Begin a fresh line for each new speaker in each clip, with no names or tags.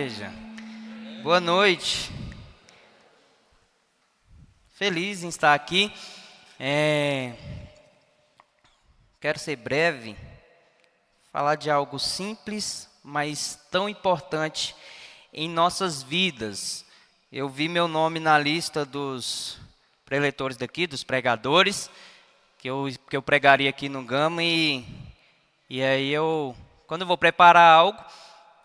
Igreja. Boa noite. Feliz em estar aqui. Quero ser breve, falar de algo simples, mas tão importante em nossas vidas. Eu vi meu nome na lista dos preletores daqui, dos pregadores, que eu pregaria aqui no Gama e aí quando eu vou preparar algo,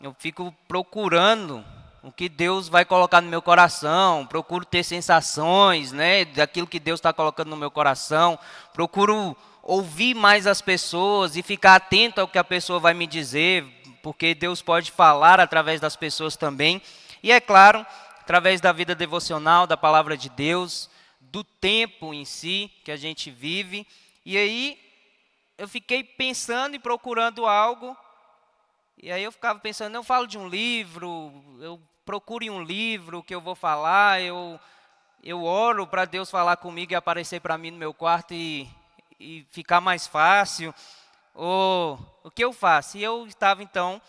eu fico procurando o que Deus vai colocar no meu coração, procuro ter sensações, né, daquilo que Deus está colocando no meu coração, procuro ouvir mais as pessoas e ficar atento ao que a pessoa vai me dizer, porque Deus pode falar através das pessoas também. E é claro, através da vida devocional, da palavra de Deus, do tempo em si que a gente vive. E aí eu fiquei pensando e procurando algo. E aí eu ficava pensando, eu falo de um livro, eu procuro em um livro que eu vou falar, eu oro para Deus falar comigo e aparecer para mim no meu quarto e ficar mais fácil. Ou o que eu faço? E eu estava então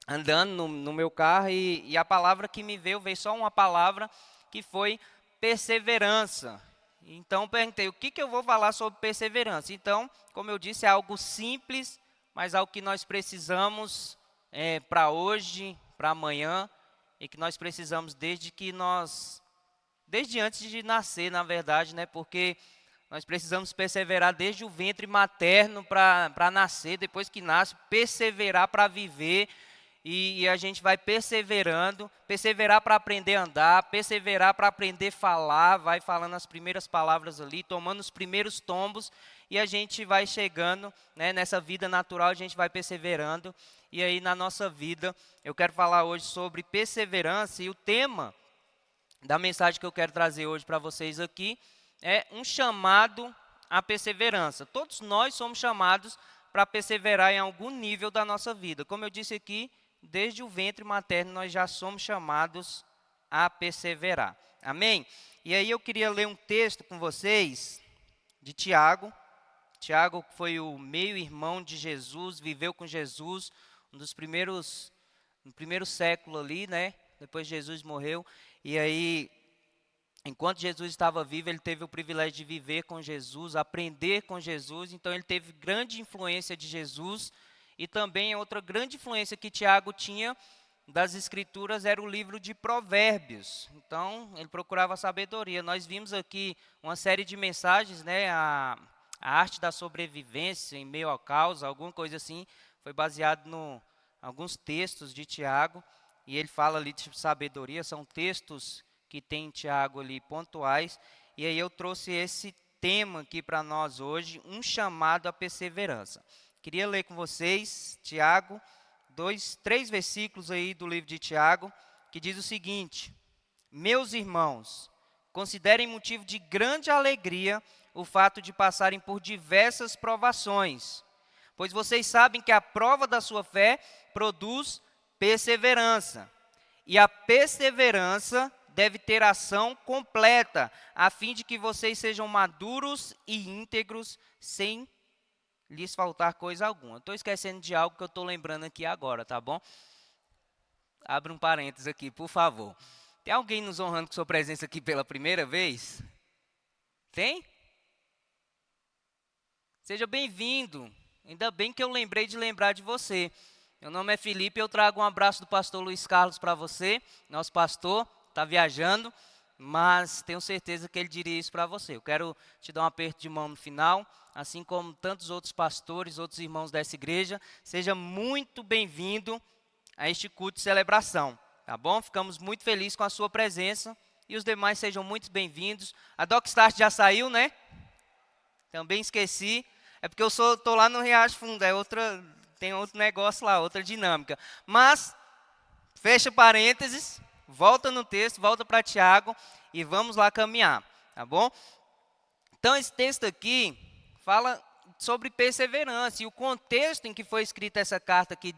andando no meu carro e a palavra que me veio só uma palavra que foi perseverança. Então perguntei, o que eu vou falar sobre perseverança? Então, como eu disse, é algo simples, mas algo que nós precisamos para hoje, para amanhã, e que nós precisamos desde antes de nascer, na verdade, né? Porque nós precisamos perseverar desde o ventre materno para nascer, depois que nasce, perseverar para viver, e a gente vai perseverando, perseverar para aprender a andar, perseverar para aprender a falar, vai falando as primeiras palavras ali, tomando os primeiros tombos, e a gente vai chegando, né, nessa vida natural, a gente vai perseverando, e aí na nossa vida, eu quero falar hoje sobre perseverança, e o tema da mensagem que eu quero trazer hoje para vocês aqui é um chamado à perseverança. Todos nós somos chamados para perseverar em algum nível da nossa vida. Como eu disse aqui, desde o ventre materno nós já somos chamados a perseverar. Amém? E aí eu queria ler um texto com vocês de Tiago. Tiago foi o meio-irmão de Jesus, viveu com Jesus, no primeiro século ali, né? Depois Jesus morreu. E aí, enquanto Jesus estava vivo, ele teve o privilégio de viver com Jesus, aprender com Jesus. Então, ele teve grande influência de Jesus. E também outra grande influência que Tiago tinha das Escrituras era o livro de Provérbios. Então, ele procurava sabedoria. Nós vimos aqui uma série de mensagens, né? A arte da sobrevivência em meio ao caos, alguma coisa assim, foi baseado em alguns textos de Tiago. E ele fala ali de sabedoria, são textos que tem em Tiago ali pontuais. E aí eu trouxe esse tema aqui para nós hoje, um chamado à perseverança. Queria ler com vocês, Tiago, 3 versículos aí do livro de Tiago, que diz o seguinte: Meus irmãos, considerem motivo de grande alegria o fato de passarem por diversas provações, pois vocês sabem que a prova da sua fé produz perseverança. E a perseverança deve ter ação completa, a fim de que vocês sejam maduros e íntegros, sem lhes faltar coisa alguma. Estou esquecendo de algo que eu estou lembrando aqui agora, tá bom? Abre um parênteses aqui, por favor. Tem alguém nos honrando com sua presença aqui pela primeira vez? Tem? Seja bem-vindo. Ainda bem que eu lembrei de lembrar de você. Meu nome é Felipe, eu trago um abraço do pastor Luiz Carlos para você. Nosso pastor está viajando, mas tenho certeza que ele diria isso para você. Eu quero te dar um aperto de mão no final, assim como tantos outros pastores, outros irmãos dessa igreja. Seja muito bem-vindo a este culto de celebração, tá bom? Ficamos muito felizes com a sua presença e os demais sejam muito bem-vindos. A Dockstart já saiu, né? Também esqueci. É porque eu estou lá no Riacho Fundo, tem outro negócio lá, outra dinâmica. Mas, fecha parênteses, volta no texto, volta para Tiago e vamos lá caminhar, tá bom? Então, esse texto aqui fala sobre perseverança. E o contexto em que foi escrita essa carta aqui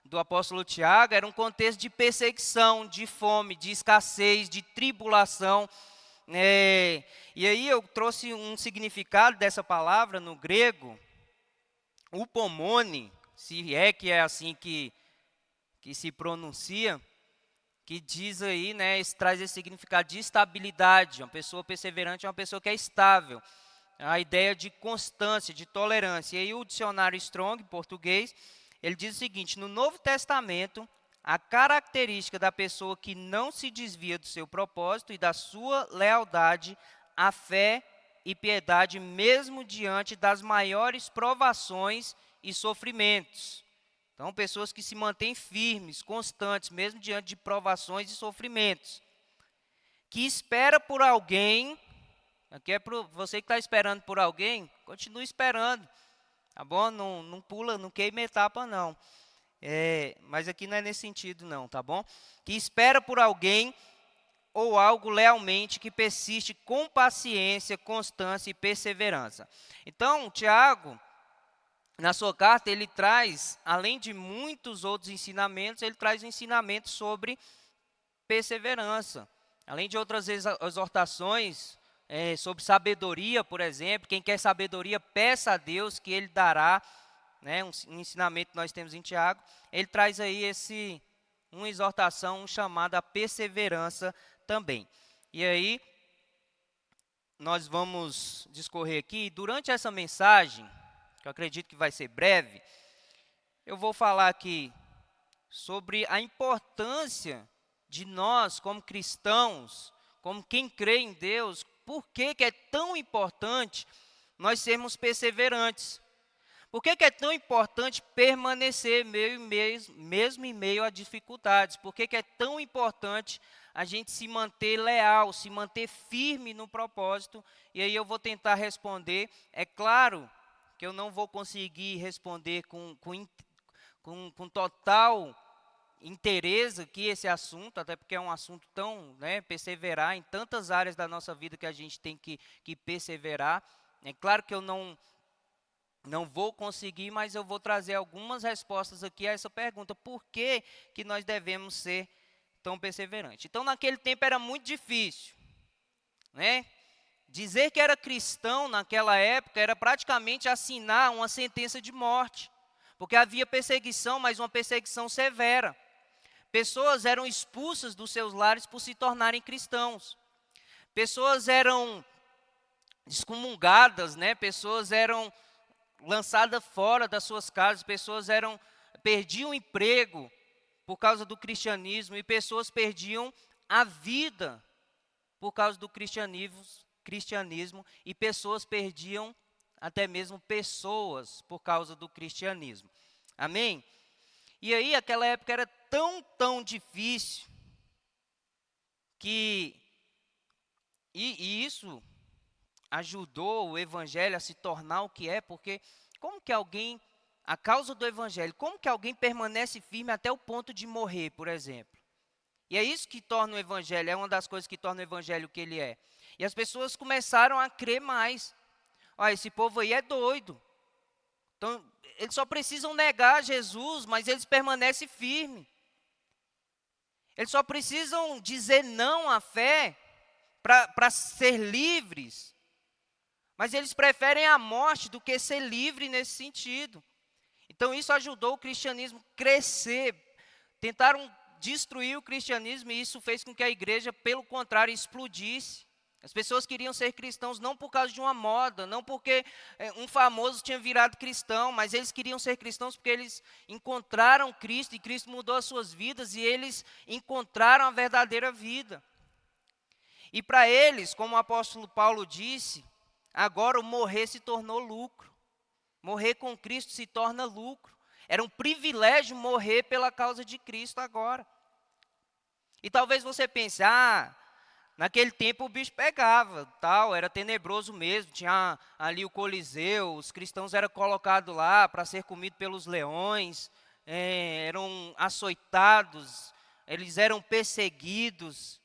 do apóstolo Tiago era um contexto de perseguição, de fome, de escassez, de tribulação. E aí eu trouxe um significado dessa palavra no grego, upomone, se é que é assim que que se pronuncia, que diz aí, né, traz esse significado de estabilidade. Uma pessoa perseverante é uma pessoa que é estável. A ideia de constância, de tolerância. E aí o dicionário Strong, em português, ele diz o seguinte: no Novo Testamento, a característica da pessoa que não se desvia do seu propósito e da sua lealdade à fé e piedade, mesmo diante das maiores provações e sofrimentos. Então, pessoas que se mantêm firmes, constantes, mesmo diante de provações e sofrimentos. Que espera por alguém. Aqui é para você que está esperando por alguém, continue esperando, tá bom? Não pula, não queime etapa, não. Mas aqui não é nesse sentido, não, tá bom? Que espera por alguém ou algo lealmente, que persiste com paciência, constância e perseverança. Então, Tiago, na sua carta, ele traz, além de muitos outros ensinamentos, ele traz um ensinamento sobre perseverança. Além de outras exortações, sobre sabedoria, por exemplo. Quem quer sabedoria, peça a Deus que Ele dará. Né, um ensinamento que nós temos em Tiago. Ele traz aí uma exortação, um chamado à perseverança também. E aí, nós vamos discorrer aqui. Durante essa mensagem, que eu acredito que vai ser breve, eu vou falar aqui sobre a importância de nós, como cristãos, como quem crê em Deus, por que é tão importante nós sermos perseverantes? Por que é tão importante permanecer mesmo em meio a dificuldades? Por que é tão importante a gente se manter leal, se manter firme no propósito? E aí eu vou tentar responder. É claro que eu não vou conseguir responder com total interesse aqui esse assunto, até porque é um assunto tão, perseverar em tantas áreas da nossa vida que a gente tem que perseverar. É claro que eu não vou conseguir, mas eu vou trazer algumas respostas aqui a essa pergunta: por que nós devemos ser tão perseverantes? Então, naquele tempo era muito difícil, né? Dizer que era cristão naquela época era praticamente assinar uma sentença de morte, porque havia perseguição, mas uma perseguição severa. Pessoas eram expulsas dos seus lares por se tornarem cristãos. Pessoas eram excomungadas, né? Pessoas eram lançadas fora das suas casas, pessoas perdiam emprego por causa do cristianismo e pessoas perdiam a vida por causa do cristianismo e pessoas perdiam até mesmo pessoas por causa do cristianismo. Amém? E aí, aquela época era tão difícil que e isso ajudou o evangelho a se tornar o que é, porque como que alguém, a causa do evangelho, como que alguém permanece firme até o ponto de morrer, por exemplo? E é isso que torna o evangelho, é uma das coisas que torna o evangelho o que ele é. E as pessoas começaram a crer mais. Olha, esse povo aí é doido. Então, eles só precisam negar Jesus, mas eles permanecem firmes. Eles só precisam dizer não à fé para ser livres. Mas eles preferem a morte do que ser livre nesse sentido. Então isso ajudou o cristianismo a crescer. Tentaram destruir o cristianismo e isso fez com que a igreja, pelo contrário, explodisse. As pessoas queriam ser cristãos não por causa de uma moda, não porque um famoso tinha virado cristão, mas eles queriam ser cristãos porque eles encontraram Cristo e Cristo mudou as suas vidas e eles encontraram a verdadeira vida. E para eles, como o apóstolo Paulo disse, agora o morrer se tornou lucro. Morrer com Cristo se torna lucro. Era um privilégio morrer pela causa de Cristo agora. E talvez você pense, naquele tempo o bicho pegava, tal, era tenebroso mesmo, tinha ali o Coliseu, os cristãos eram colocados lá para ser comidos pelos leões, eram açoitados, eles eram perseguidos.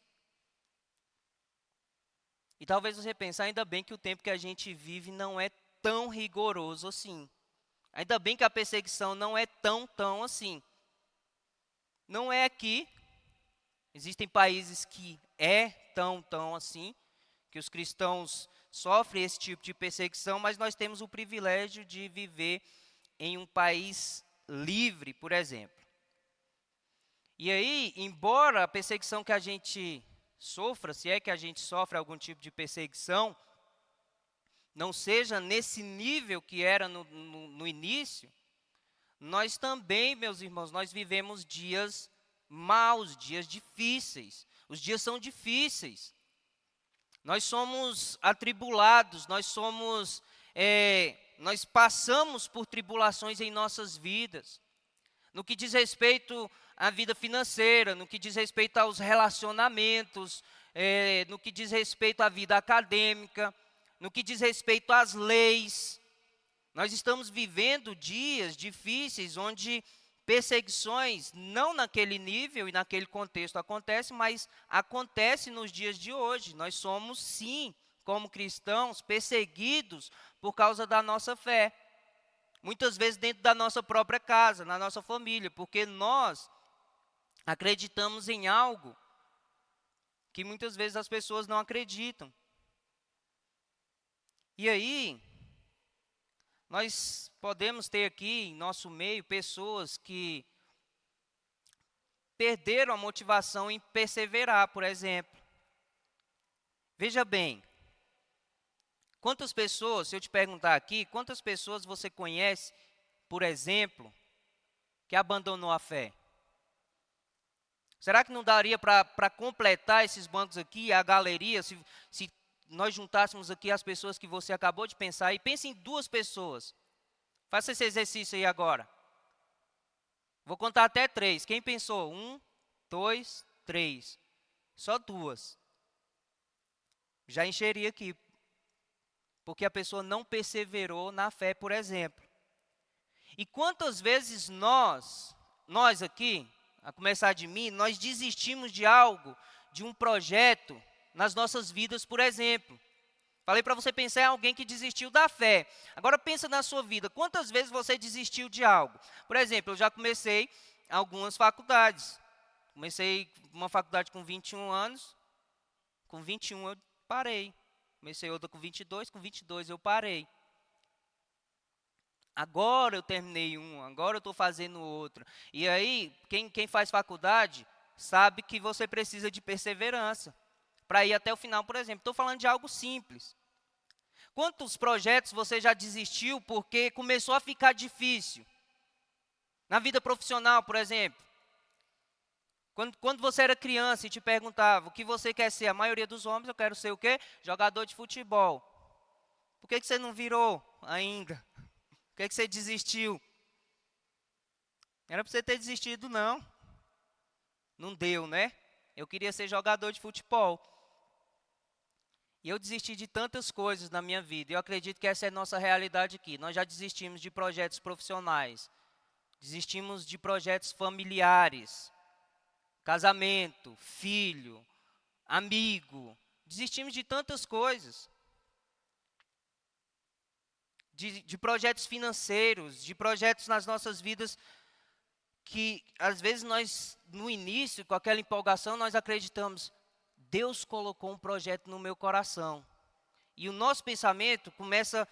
E talvez você pense, ainda bem que o tempo que a gente vive não é tão rigoroso assim. Ainda bem que a perseguição não é tão assim. Não é aqui. Existem países que é tão assim, que os cristãos sofrem esse tipo de perseguição, mas nós temos o privilégio de viver em um país livre, por exemplo. E aí, embora a perseguição que a gente sofra, se é que a gente sofre algum tipo de perseguição, não seja nesse nível que era no início, nós também, meus irmãos, nós vivemos dias maus, dias difíceis. Os dias são difíceis. Nós somos atribulados, nós passamos por tribulações em nossas vidas. No que diz respeito à vida financeira, no que diz respeito aos relacionamentos, no que diz respeito à vida acadêmica, no que diz respeito às leis. Nós estamos vivendo dias difíceis onde perseguições, não naquele nível e naquele contexto acontecem, mas acontece nos dias de hoje. Nós somos, sim, como cristãos, perseguidos por causa da nossa fé. Muitas vezes dentro da nossa própria casa, na nossa família, porque nós acreditamos em algo que muitas vezes as pessoas não acreditam. E aí, nós podemos ter aqui em nosso meio pessoas que perderam a motivação em perseverar, por exemplo. Veja bem, quantas pessoas, se eu te perguntar aqui, quantas pessoas você conhece, por exemplo, que abandonou a fé? Será que não daria para completar esses bancos aqui, a galeria, se nós juntássemos aqui as pessoas que você acabou de pensar, e pense em 2 pessoas. Faça esse exercício aí agora. Vou contar até 3. Quem pensou? 1, 2, 3. Só 2. Já encheria aqui. Porque a pessoa não perseverou na fé, por exemplo. E quantas vezes nós aqui, a começar de mim, nós desistimos de algo, de um projeto, nas nossas vidas, por exemplo. Falei para você pensar em alguém que desistiu da fé. Agora pensa na sua vida. Quantas vezes você desistiu de algo? Por exemplo, eu já comecei algumas faculdades. Comecei uma faculdade com 21 anos. Com 21 eu parei. Comecei outra com 22. Com 22 eu parei. Agora eu terminei agora eu estou fazendo outro. E aí, quem faz faculdade sabe que você precisa de perseverança para ir até o final, por exemplo. Estou falando de algo simples. Quantos projetos você já desistiu porque começou a ficar difícil? Na vida profissional, por exemplo. Quando você era criança e te perguntava o que você quer ser, a maioria dos homens, eu quero ser o quê? Jogador de futebol. Por que você não virou ainda? Por que você desistiu? Era para você ter desistido, não. Não deu, né? Eu queria ser jogador de futebol. E eu desisti de tantas coisas na minha vida. Eu acredito que essa é a nossa realidade aqui. Nós já desistimos de projetos profissionais. Desistimos de projetos familiares. Casamento, filho, amigo. Desistimos de tantas coisas. De projetos financeiros, de projetos nas nossas vidas que às vezes nós, no início, com aquela empolgação, nós acreditamos, Deus colocou um projeto no meu coração. E o nosso pensamento começa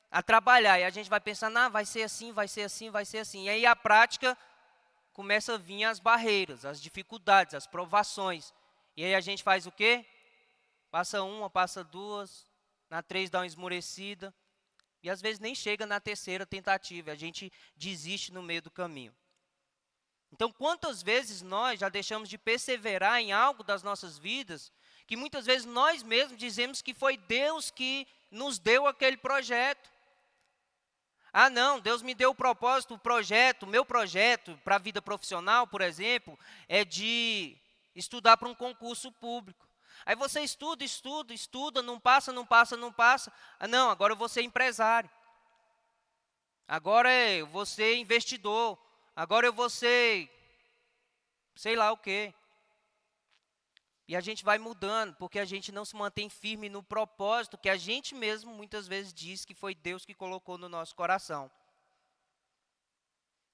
a trabalhar. E a gente vai pensar, vai ser assim, vai ser assim, vai ser assim. E aí a prática começa a vir as barreiras, as dificuldades, as provações. E aí a gente faz o quê? Passa 1, passa 2, na 3 dá uma esmorecida. E às vezes nem chega na 3ª tentativa. A gente desiste no meio do caminho. Então, quantas vezes nós já deixamos de perseverar em algo das nossas vidas, que muitas vezes nós mesmos dizemos que foi Deus que nos deu aquele projeto. Ah, não, Deus me deu o meu projeto para a vida profissional, por exemplo, é de estudar para um concurso público. Aí você estuda, não passa. Ah, não, agora eu vou ser empresário. Agora eu vou ser investidor. Agora eu vou ser, sei lá o quê. E a gente vai mudando, porque a gente não se mantém firme no propósito que a gente mesmo muitas vezes diz que foi Deus que colocou no nosso coração.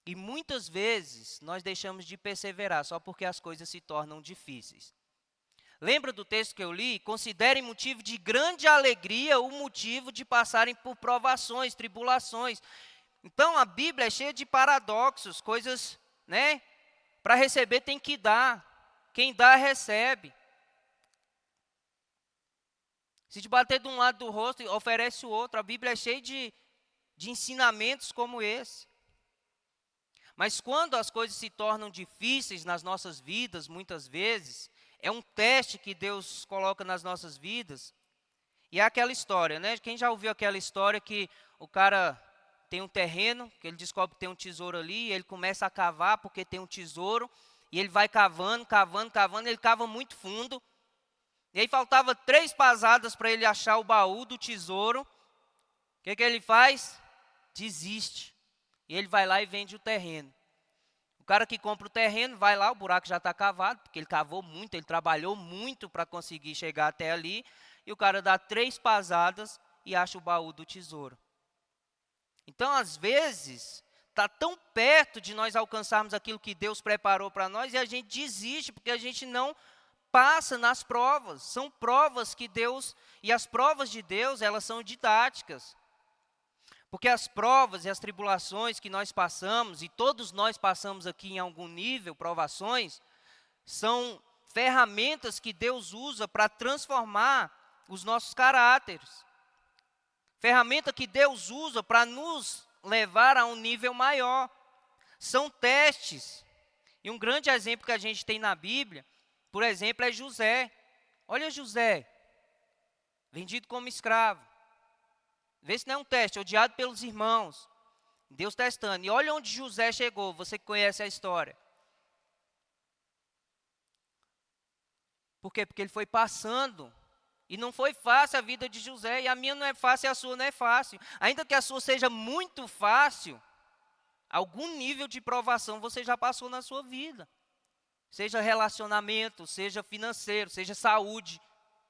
E muitas vezes nós deixamos de perseverar só porque as coisas se tornam difíceis. Lembra do texto que eu li? Considerem motivo de grande alegria o motivo de passarem por provações, tribulações. Então, a Bíblia é cheia de paradoxos, coisas, para receber tem que dar. Quem dá, recebe. Se te bater de um lado do rosto, oferece o outro. A Bíblia é cheia de ensinamentos como esse. Mas quando as coisas se tornam difíceis nas nossas vidas, muitas vezes, é um teste que Deus coloca nas nossas vidas. E é aquela história, né? Quem já ouviu aquela história que o cara tem um terreno, que ele descobre que tem um tesouro ali, e ele começa a cavar porque tem um tesouro, e ele vai cavando, cavando, cavando, ele cava muito fundo. E aí faltava 3 pasadas para ele achar o baú do tesouro. O que ele faz? Desiste. E ele vai lá e vende o terreno. O cara que compra o terreno, vai lá, o buraco já está cavado, porque ele cavou muito, ele trabalhou muito para conseguir chegar até ali. E o cara dá 3 pasadas e acha o baú do tesouro. Então, às vezes, está tão perto de nós alcançarmos aquilo que Deus preparou para nós e a gente desiste, porque a gente não passa nas provas. São provas que Deus, e as provas de Deus, elas são didáticas. Porque as provas e as tribulações que nós passamos, e todos nós passamos aqui em algum nível, provações, são ferramentas que Deus usa para transformar os nossos caráteres. Ferramenta que Deus usa para nos levar a um nível maior. São testes. E um grande exemplo que a gente tem na Bíblia, por exemplo, é José. Olha José, vendido como escravo. Vê se não é um teste, odiado pelos irmãos. Deus testando. E olha onde José chegou, você que conhece a história. Por quê? Porque ele foi passando. E não foi fácil a vida de José. E a minha não é fácil e a sua não é fácil. Ainda que a sua seja muito fácil, algum nível de provação você já passou na sua vida. Seja relacionamento, seja financeiro, seja saúde.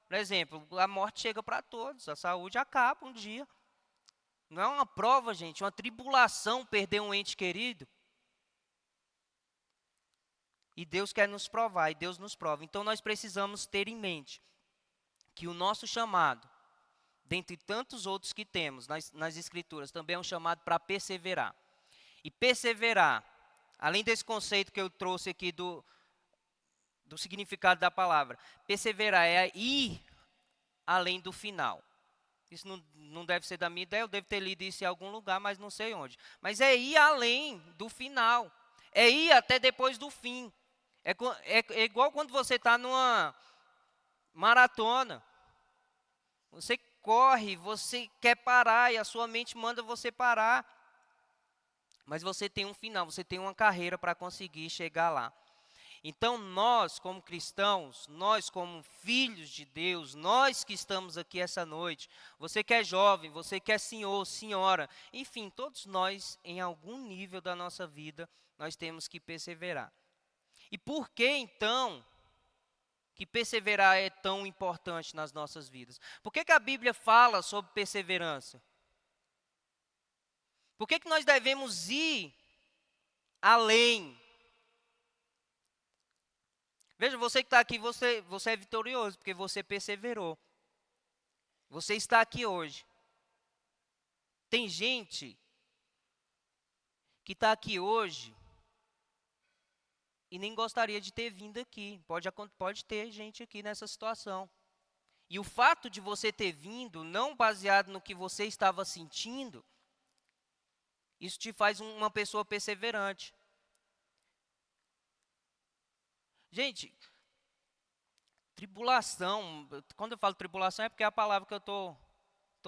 Por exemplo, a morte chega para todos, a saúde acaba um dia. Não é uma prova, gente, uma tribulação perder um ente querido. E Deus quer nos provar, e Deus nos prova. Então nós precisamos ter em mente que o nosso chamado, dentre tantos outros que temos nas Escrituras, também é um chamado para perseverar. E perseverar, além desse conceito que eu trouxe aqui do significado da palavra, perseverar é ir além do final. Isso não deve ser da minha ideia, eu devo ter lido isso em algum lugar, mas não sei onde. Mas é ir além do final, é ir até depois do fim. É igual quando você está numa maratona. Você corre, você quer parar e a sua mente manda você parar. Mas você tem um final, você tem uma carreira para conseguir chegar lá. Então nós como cristãos, nós como filhos de Deus, nós que estamos aqui essa noite, você que é jovem, você que é senhor, senhora, enfim, todos nós em algum nível da nossa vida, nós temos que perseverar. E por que então que perseverar é tão importante nas nossas vidas? Por que a Bíblia fala sobre perseverança? Por que nós devemos ir além? Veja, você que está aqui, você é vitorioso, porque você perseverou. Você está aqui hoje. Tem gente que está aqui hoje e nem gostaria de ter vindo aqui. Pode ter gente aqui nessa situação. E o fato de você ter vindo, não baseado no que você estava sentindo, isso te faz uma pessoa perseverante. Gente, tribulação, quando eu falo tribulação é porque é a palavra que eu estou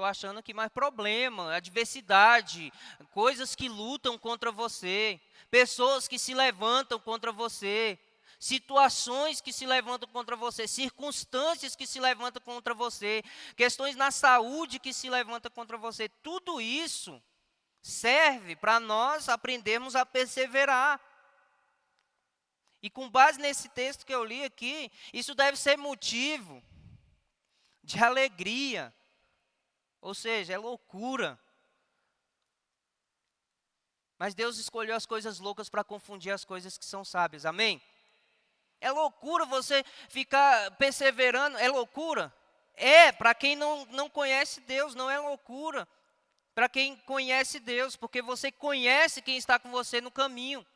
achando aqui, mas problema, adversidade, coisas que lutam contra você, pessoas que se levantam contra você, situações que se levantam contra você, circunstâncias que se levantam contra você, questões na saúde que se levantam contra você, tudo isso serve para nós aprendermos a perseverar. E com base nesse texto que eu li aqui, isso deve ser motivo de alegria. Ou seja, é loucura. Mas Deus escolheu as coisas loucas para confundir as coisas que são sábias. Amém? É loucura você ficar perseverando. É loucura? É, para quem não conhece Deus, não é loucura. Para quem conhece Deus, porque você conhece quem está com você no caminho.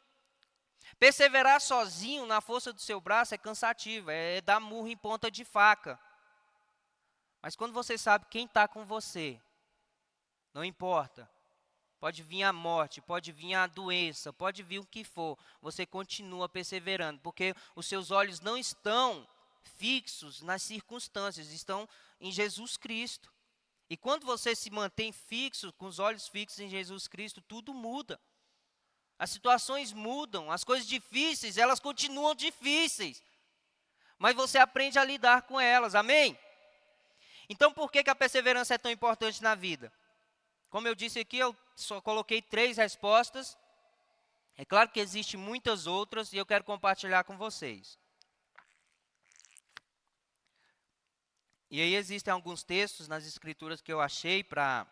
Perseverar sozinho na força do seu braço é cansativo, é dar murro em ponta de faca. Mas quando você sabe quem está com você, não importa. Pode vir a morte, pode vir a doença, pode vir o que for, você continua perseverando, porque os seus olhos não estão fixos nas circunstâncias, estão em Jesus Cristo. E quando você se mantém fixo, com os olhos fixos em Jesus Cristo, tudo muda. As situações mudam, as coisas difíceis, elas continuam difíceis, mas você aprende a lidar com elas, amém? Então por que a perseverança é tão importante na vida? Como eu disse aqui, eu só coloquei 3 respostas. É claro que existem muitas outras e eu quero compartilhar com vocês. E aí existem alguns textos nas escrituras que eu achei para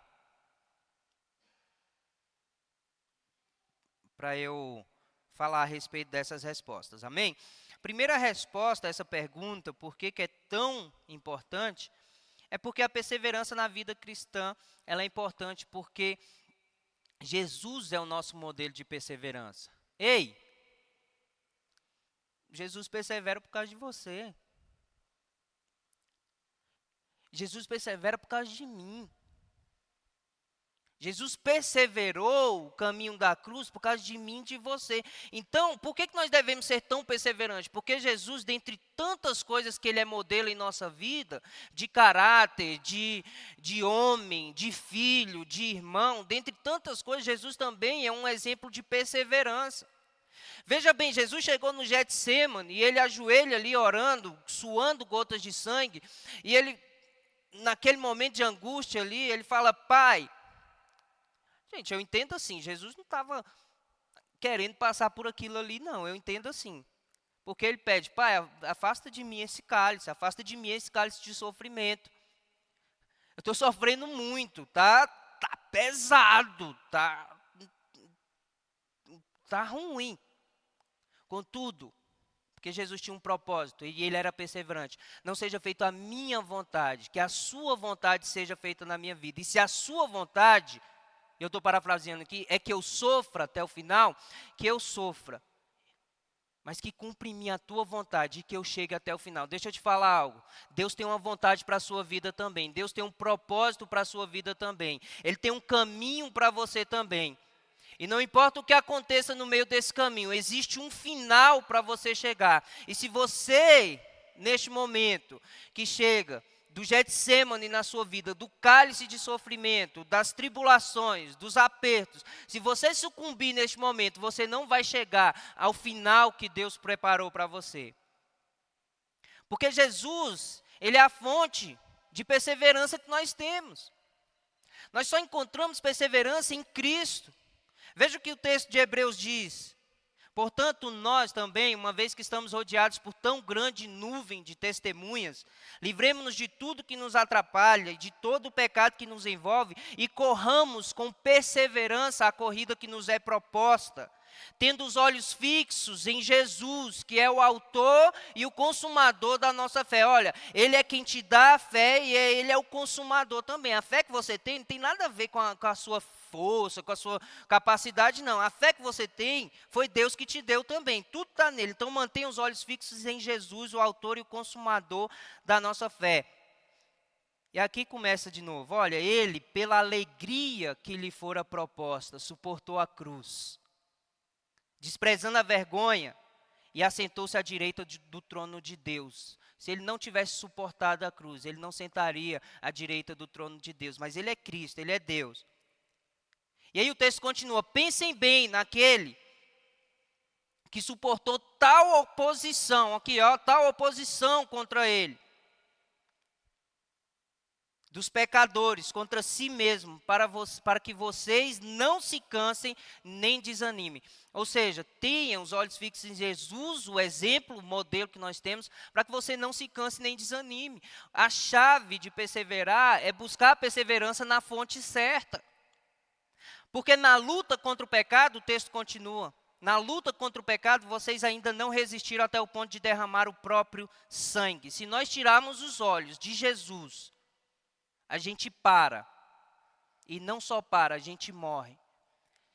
eu falar a respeito dessas respostas, amém? Primeira resposta a essa pergunta, por que é tão importante, é porque a perseverança na vida cristã, ela é importante porque Jesus é o nosso modelo de perseverança. Ei, Jesus persevera por causa de você. Jesus persevera por causa de mim. Jesus perseverou o caminho da cruz por causa de mim e de você. Então, por que nós devemos ser tão perseverantes? Porque Jesus, dentre tantas coisas que Ele é modelo em nossa vida, de caráter, de homem, de filho, de irmão, dentre tantas coisas, Jesus também é um exemplo de perseverança. Veja bem, Jesus chegou no Getsêmani e Ele ajoelha ali orando, suando gotas de sangue, e Ele, naquele momento de angústia ali, Ele fala, Pai. Gente, eu entendo assim, Jesus não estava querendo passar por aquilo ali, não, eu entendo assim. Porque ele pede, Pai, afasta de mim esse cálice de sofrimento. Eu estou sofrendo muito, tá pesado, tá ruim. Contudo, porque Jesus tinha um propósito e ele era perseverante. Não seja feita a minha vontade, que a sua vontade seja feita na minha vida. E se a sua vontade, eu estou parafraseando aqui, é que eu sofra até o final, que eu sofra. Mas que cumpra em mim a tua vontade e que eu chegue até o final. Deixa eu te falar algo. Deus tem uma vontade para a sua vida também. Deus tem um propósito para a sua vida também. Ele tem um caminho para você também. E não importa o que aconteça no meio desse caminho, existe um final para você chegar. E se você, neste momento, que chega do Getsêmani na sua vida, do cálice de sofrimento, das tribulações, dos apertos, se você sucumbir neste momento, você não vai chegar ao final que Deus preparou para você. Porque Jesus, Ele é a fonte de perseverança que nós temos. Nós só encontramos perseverança em Cristo. Veja o que o texto de Hebreus diz. Portanto, nós também, uma vez que estamos rodeados por tão grande nuvem de testemunhas, livremos-nos de tudo que nos atrapalha e de todo o pecado que nos envolve e corramos com perseverança a corrida que nos é proposta, tendo os olhos fixos em Jesus, que é o autor e o consumador da nossa fé. Olha, Ele é quem te dá a fé e Ele é o consumador também. A fé que você tem não tem nada a ver com a sua força, com a sua capacidade, não. A fé que você tem, foi Deus que te deu também. Tudo está nele. Então mantenha os olhos fixos em Jesus, o autor e o consumador da nossa fé. E aqui começa de novo. Olha, Ele, pela alegria que lhe fora proposta, suportou a cruz, desprezando a vergonha, e assentou-se à direita do trono de Deus. Se Ele não tivesse suportado a cruz, Ele não sentaria à direita do trono de Deus. Mas Ele é Cristo, Ele é Deus. E aí o texto continua, pensem bem naquele que suportou tal oposição, aqui ó, tal oposição contra ele, dos pecadores, contra si mesmo, para que vocês não se cansem nem desanimem. Ou seja, tenham os olhos fixos em Jesus, o exemplo, o modelo que nós temos, para que você não se canse nem desanime. A chave de perseverar é buscar a perseverança na fonte certa. Porque na luta contra o pecado, o texto continua, na luta contra o pecado, vocês ainda não resistiram até o ponto de derramar o próprio sangue. Se nós tirarmos os olhos de Jesus, a gente para. E não só para, a gente morre.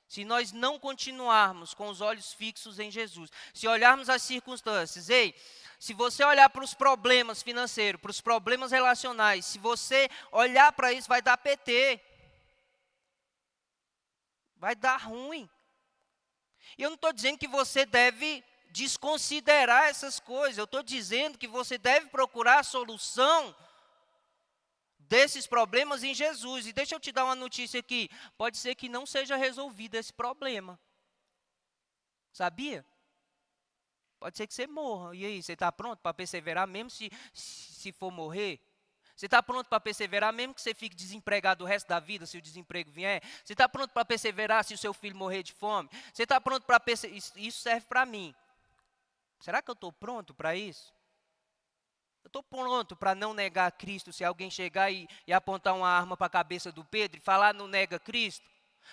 Se nós não continuarmos com os olhos fixos em Jesus, se olharmos as circunstâncias, ei, se você olhar para os problemas financeiros, para os problemas relacionais, se você olhar para isso, vai dar PT, vai dar ruim. E eu não estou dizendo que você deve desconsiderar essas coisas, eu estou dizendo que você deve procurar a solução desses problemas em Jesus. E deixa eu te dar uma notícia aqui, pode ser que não seja resolvido esse problema. Sabia? Pode ser que você morra. E aí, você está pronto para perseverar mesmo se for morrer? Você está pronto para perseverar mesmo que você fique desempregado o resto da vida, se o desemprego vier? Você está pronto para perseverar se o seu filho morrer de fome? Você está pronto para perseverar? Isso serve para mim. Será que eu estou pronto para isso? Eu estou pronto para não negar Cristo se alguém chegar e apontar uma arma para a cabeça do Pedro e falar não nega Cristo?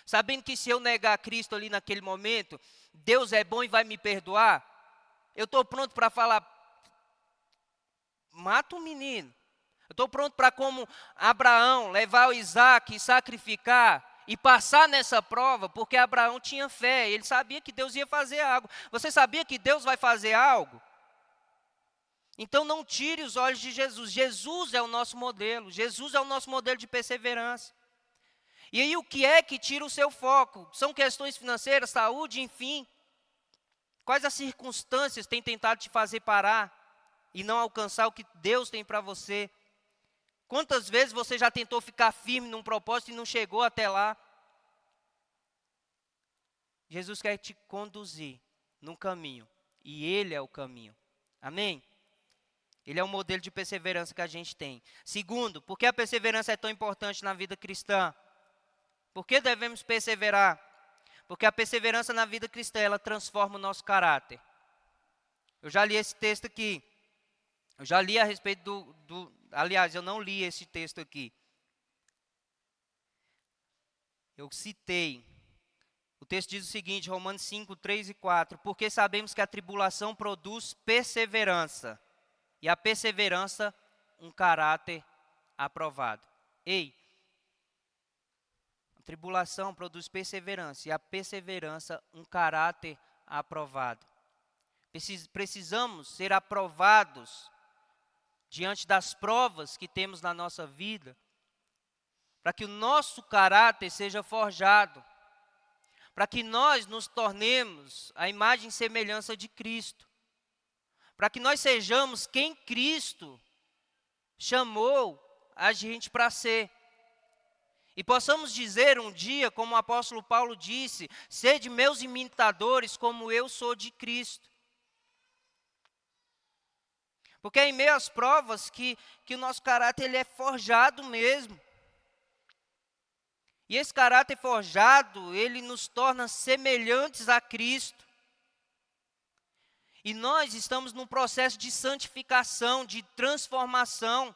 Sabendo que se eu negar Cristo ali naquele momento, Deus é bom e vai me perdoar? Eu estou pronto para falar, mata o menino. Eu estou pronto para, como Abraão, levar o Isaac e sacrificar e passar nessa prova, porque Abraão tinha fé, ele sabia que Deus ia fazer algo. Você sabia que Deus vai fazer algo? Então não tire os olhos de Jesus. Jesus é o nosso modelo. Jesus é o nosso modelo de perseverança. E aí o que é que tira o seu foco? São questões financeiras, saúde, enfim. Quais as circunstâncias têm tentado te fazer parar e não alcançar o que Deus tem para você? Quantas vezes você já tentou ficar firme num propósito e não chegou até lá? Jesus quer te conduzir num caminho. E Ele é o caminho. Amém? Ele é o modelo de perseverança que a gente tem. Segundo, por que a perseverança é tão importante na vida cristã? Por que devemos perseverar? Porque a perseverança na vida cristã, ela transforma o nosso caráter. Eu já li esse texto aqui. Eu já li a respeito aliás, eu não li esse texto aqui. Eu citei. O texto diz o seguinte, Romanos 5, 3 e 4. Porque sabemos que a tribulação produz perseverança. E a perseverança, um caráter aprovado. Ei, a tribulação produz perseverança. E a perseverança, um caráter aprovado. Precisamos ser aprovados diante das provas que temos na nossa vida, para que o nosso caráter seja forjado, para que nós nos tornemos a imagem e semelhança de Cristo, para que nós sejamos quem Cristo chamou a gente para ser. E possamos dizer um dia, como o apóstolo Paulo disse, sede meus imitadores como eu sou de Cristo. Porque é em meio às provas que o nosso caráter ele é forjado mesmo. E esse caráter forjado, ele nos torna semelhantes a Cristo. E nós estamos num processo de santificação, de transformação.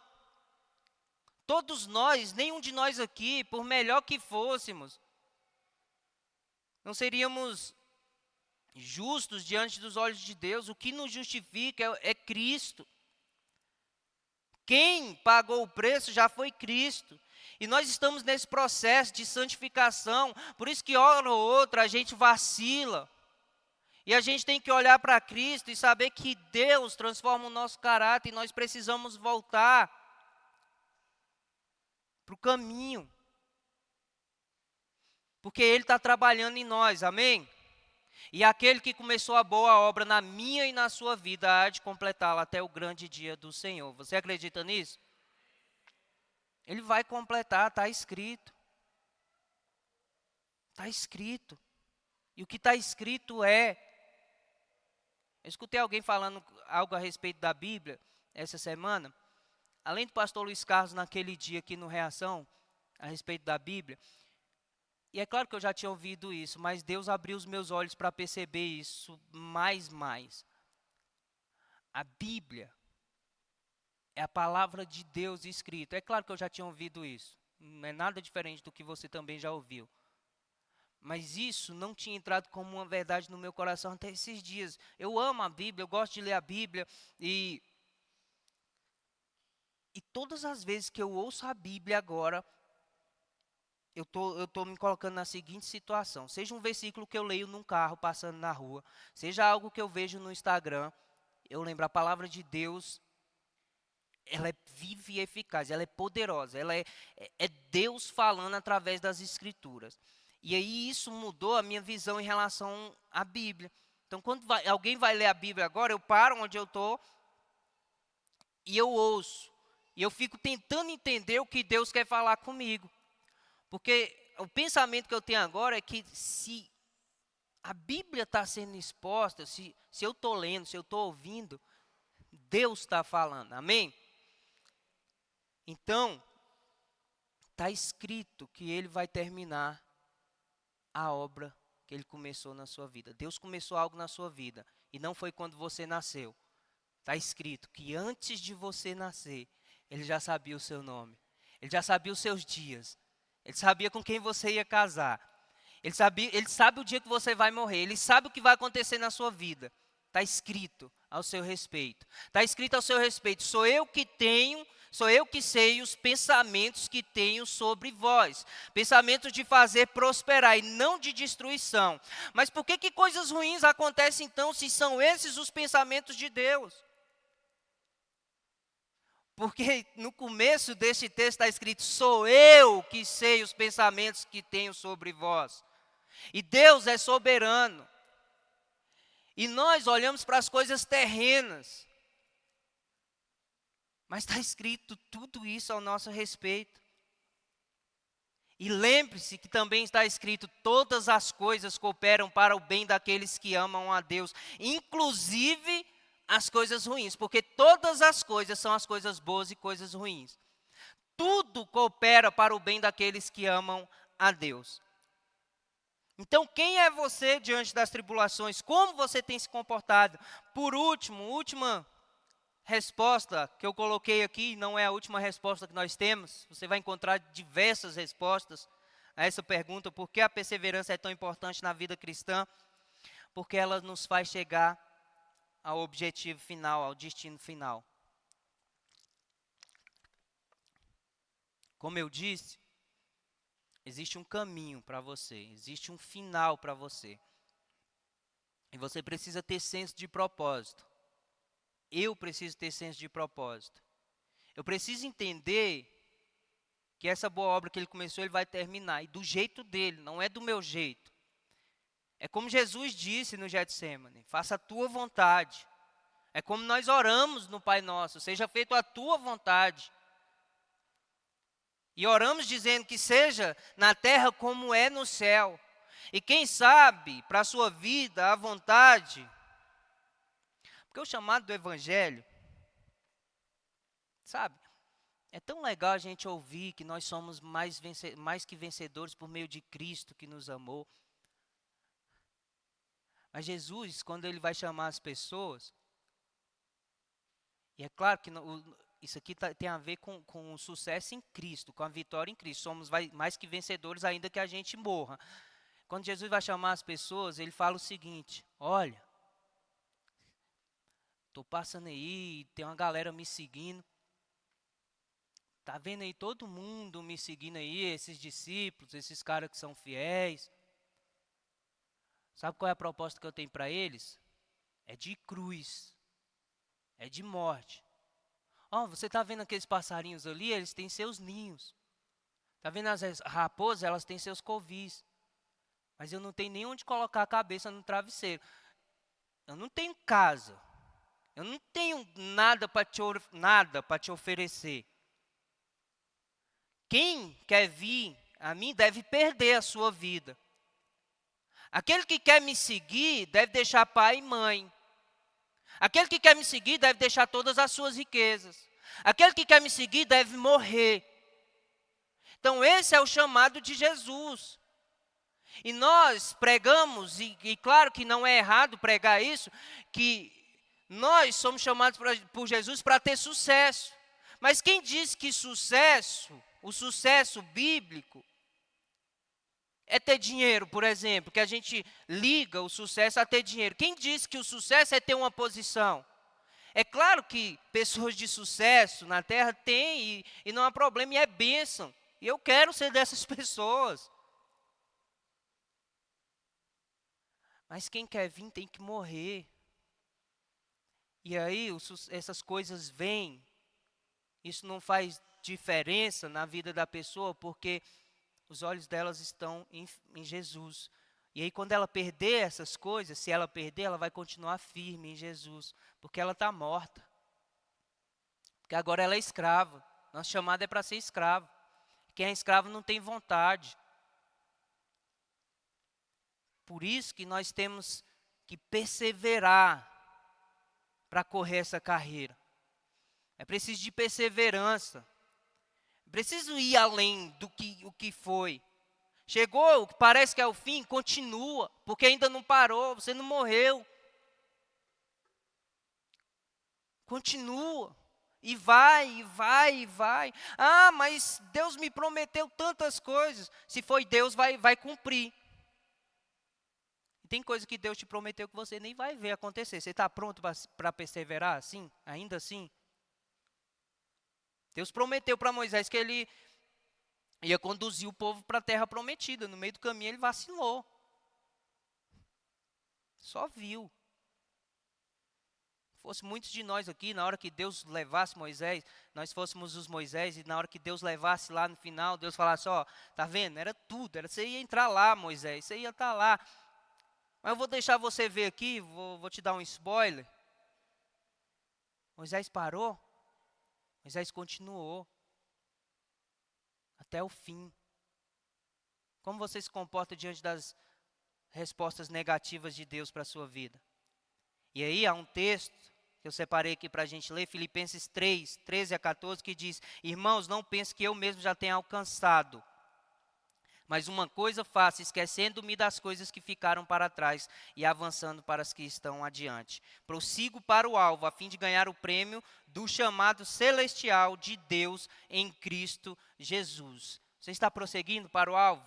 Todos nós, nenhum de nós aqui, por melhor que fôssemos, não seríamos justos diante dos olhos de Deus. O que nos justifica é Cristo. Quem pagou o preço já foi Cristo. E nós estamos nesse processo de santificação. Por isso que hora ou outra a gente vacila. E a gente tem que olhar para Cristo e saber que Deus transforma o nosso caráter. E nós precisamos voltar para o caminho. Porque Ele está trabalhando em nós, amém? E aquele que começou a boa obra na minha e na sua vida há de completá-la até o grande dia do Senhor. Você acredita nisso? Ele vai completar, está escrito. Está escrito. E o que está escrito é... Eu escutei alguém falando algo a respeito da Bíblia essa semana. Além do pastor Luiz Carlos naquele dia aqui no Reação, a respeito da Bíblia. E é claro que eu já tinha ouvido isso, mas Deus abriu os meus olhos para perceber isso mais. A Bíblia é a palavra de Deus escrita. É claro que eu já tinha ouvido isso. Não é nada diferente do que você também já ouviu. Mas isso não tinha entrado como uma verdade no meu coração até esses dias. Eu amo a Bíblia, eu gosto de ler a Bíblia. E todas as vezes que eu ouço a Bíblia agora, eu tô me colocando na seguinte situação. Seja um versículo que eu leio num carro passando na rua, seja algo que eu vejo no Instagram, eu lembro, a palavra de Deus, ela é viva e eficaz, ela é poderosa, é Deus falando através das Escrituras. E aí isso mudou a minha visão em relação à Bíblia. Então, quando alguém vai ler a Bíblia agora, eu paro onde eu estou e eu ouço. E eu fico tentando entender o que Deus quer falar comigo. Porque o pensamento que eu tenho agora é que se a Bíblia está sendo exposta, se eu estou lendo, se eu estou ouvindo, Deus está falando, amém? Então, está escrito que Ele vai terminar a obra que Ele começou na sua vida. Deus começou algo na sua vida, e não foi quando você nasceu. Está escrito que antes de você nascer, Ele já sabia o seu nome, Ele já sabia os seus dias, Ele sabia com quem você ia casar, Ele sabe o dia que você vai morrer, Ele sabe o que vai acontecer na sua vida. Está escrito ao seu respeito. Está escrito ao seu respeito. Sou eu que sei os pensamentos que tenho sobre vós. Pensamentos de fazer prosperar e não de destruição. Mas por que coisas ruins acontecem então, se são esses os pensamentos de Deus? Porque no começo deste texto está escrito: sou eu que sei os pensamentos que tenho sobre vós. E Deus é soberano. E nós olhamos para as coisas terrenas. Mas está escrito tudo isso ao nosso respeito. E lembre-se que também está escrito: todas as coisas cooperam para o bem daqueles que amam a Deus, inclusive as coisas ruins, porque todas as coisas são as coisas boas e coisas ruins. Tudo coopera para o bem daqueles que amam a Deus. Então, quem é você diante das tribulações? Como você tem se comportado? Por último, última resposta que eu coloquei aqui, não é a última resposta que nós temos. Você vai encontrar diversas respostas a essa pergunta: por que a perseverança é tão importante na vida cristã? Porque ela nos faz chegar ao objetivo final, ao destino final. Como eu disse, existe um caminho para você, existe um final para você. E você precisa ter senso de propósito. Eu preciso ter senso de propósito. Eu preciso entender que essa boa obra que Ele começou, Ele vai terminar. E do jeito dele, não é do meu jeito. É como Jesus disse no Getsêmani: faça a tua vontade. É como nós oramos no Pai Nosso: seja feita a tua vontade. E oramos dizendo que seja na terra como é no céu. E quem sabe, para a sua vida, a vontade. Porque o chamado do Evangelho, sabe, é tão legal a gente ouvir que nós somos mais que vencedores por meio de Cristo que nos amou. Mas Jesus, quando Ele vai chamar as pessoas, e é claro que isso aqui tem a ver com o sucesso em Cristo, com a vitória em Cristo. Somos mais que vencedores ainda que a gente morra. Quando Jesus vai chamar as pessoas, Ele fala o seguinte: olha, estou passando aí, tem uma galera me seguindo. Está vendo aí todo mundo me seguindo aí, esses discípulos, esses caras que são fiéis. Sabe qual é a proposta que eu tenho para eles? É de cruz, é de morte. Você está vendo aqueles passarinhos ali? Eles têm seus ninhos. Está vendo as raposas? Elas têm seus covis. Mas eu não tenho nem onde colocar a cabeça no travesseiro. Eu não tenho casa. Eu não tenho nada para te oferecer. Quem quer vir a mim deve perder a sua vida. Aquele que quer me seguir deve deixar pai e mãe. Aquele que quer me seguir deve deixar todas as suas riquezas. Aquele que quer me seguir deve morrer. Então esse é o chamado de Jesus. E nós pregamos, e claro que não é errado pregar isso, que nós somos chamados por Jesus para ter sucesso. Mas quem diz que o sucesso bíblico, é ter dinheiro, por exemplo, que a gente liga o sucesso a ter dinheiro? Quem diz que o sucesso é ter uma posição? É claro que pessoas de sucesso na terra têm e não há problema, e é bênção. E eu quero ser dessas pessoas. Mas quem quer vir tem que morrer. E aí essas coisas vêm. Isso não faz diferença na vida da pessoa, porque os olhos delas estão em Jesus. E aí quando ela perder essas coisas, se ela perder, ela vai continuar firme em Jesus. Porque ela está morta. Porque agora ela é escrava. Nossa chamada é para ser escravo. Quem é escravo não tem vontade. Por isso que nós temos que perseverar para correr essa carreira. É preciso de perseverança. É preciso ir além do que o que foi. Chegou, parece que é o fim, continua, porque ainda não parou, você não morreu. Continua. E vai, e vai, e vai. Ah, mas Deus me prometeu tantas coisas. Se foi Deus, vai cumprir. E tem coisa que Deus te prometeu que você nem vai ver acontecer. Você está pronto para perseverar assim? Ainda assim? Deus prometeu para Moisés que ele ia conduzir o povo para a terra prometida. No meio do caminho ele vacilou. Só viu. Fosse muitos de nós aqui, na hora que Deus levasse Moisés, nós fôssemos os Moisés, e na hora que Deus levasse lá no final, Deus falasse, ó, tá vendo? Era tudo, você ia entrar lá, Moisés, você ia estar lá. Mas eu vou deixar você ver aqui, vou te dar um spoiler. Moisés parou, Moisés continuou, até o fim. Como você se comporta diante das respostas negativas de Deus para a sua vida? E aí há um texto que eu separei aqui para a gente ler, Filipenses 3, 13 a 14, que diz, irmãos, não pense que eu mesmo já tenha alcançado, mas uma coisa faço, esquecendo-me das coisas que ficaram para trás e avançando para as que estão adiante. Prossigo para o alvo, a fim de ganhar o prêmio do chamado celestial de Deus em Cristo Jesus. Você está prosseguindo para o alvo?